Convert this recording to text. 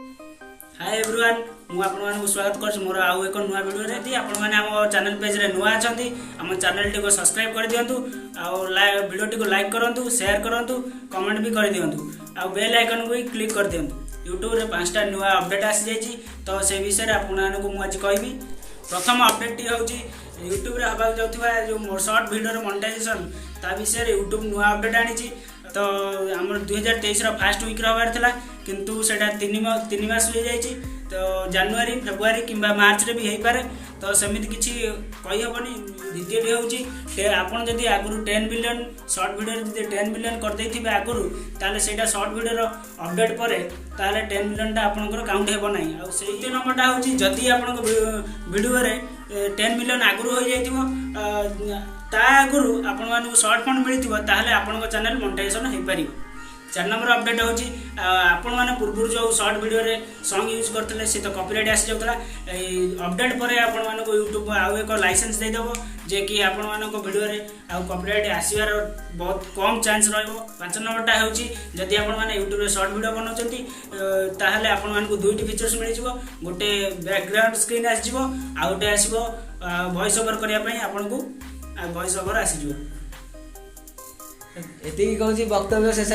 Hi everyone मु आपन स्वागत कर मोर आउ एक नुआ वीडियो रे दी आपन माने हम चैनल पेज रे नुआ अछंती हम चैनल टी को सब्सक्राइब कर दियंतु आ वीडियो टी को लाइक करंतु शेयर करंतु कमेंट भी कर दियंतु आ बेल आइकन को क्लिक कर दियंतु यूट्यूब रे 5टा नुआ अपडेट आसी जायछि तो से विषय रे आपन माने मु आज कहबी। प्रथम अपडेट टी होउछि यूट्यूब रे हबा जाउथबा जो शॉर्ट वीडियो रे मोनेटाइजेशन ता विषय रे यूट्यूब नुआ अपडेट आनिछि। तो आम 2023 फास्ट वीक रहा था किंतु सेटा 3 मास हो जाइए तो जनवरी फेब्रुआरी कि मार्च रे भी हो पारे तो सेमती किसी कही हेनी। द्वितीय हूँ आपड़ जदि आगु 10 मिलियन शॉर्ट वीडियो जब 10 मिलियन करदे आगुरी ताले सेटा शॉर्ट वीडियो अपडेट पर 10 मिलियन आपंकर काउंट हेब ना। आ द्वितीय नंबरटा हूँ जदि आप वीडियो 10 मिलियन आगुरी हो जाइए ता आगुरी आपण शॉर्ट फंड मिलता ताहले आपण चैनल मोनेटाइजेशन हो पार। 4 नंबर अपडेट होची आपण माने पूर्व जो शॉर्ट वीडियो रे सॉन्ग यूज करथले से तो कॉपीराइट आसी जाउतला अपडेट पर आपण माने को यूट्यूब आउ एक लाइसेंस दे देबो जे कि आपण माने को वीडियो रे आ कॉपीराइट आसीबार बहुत कम चांस रहबो। 5 नंबरटा होची जदि आपण माने यूट्यूब रे शॉर्ट वीडियो बनाउचंती ताहले आपण माने को दुईटी फीचर्स मिल जिवो गोटे बैकग्राउंड स्क्रीन आसी जिवो आ गोटे आसीबो वॉइस ओवर करिया पई आपण को वॉइस ओवर आसी जिवो। एति कहूची वक्तव्य शेष।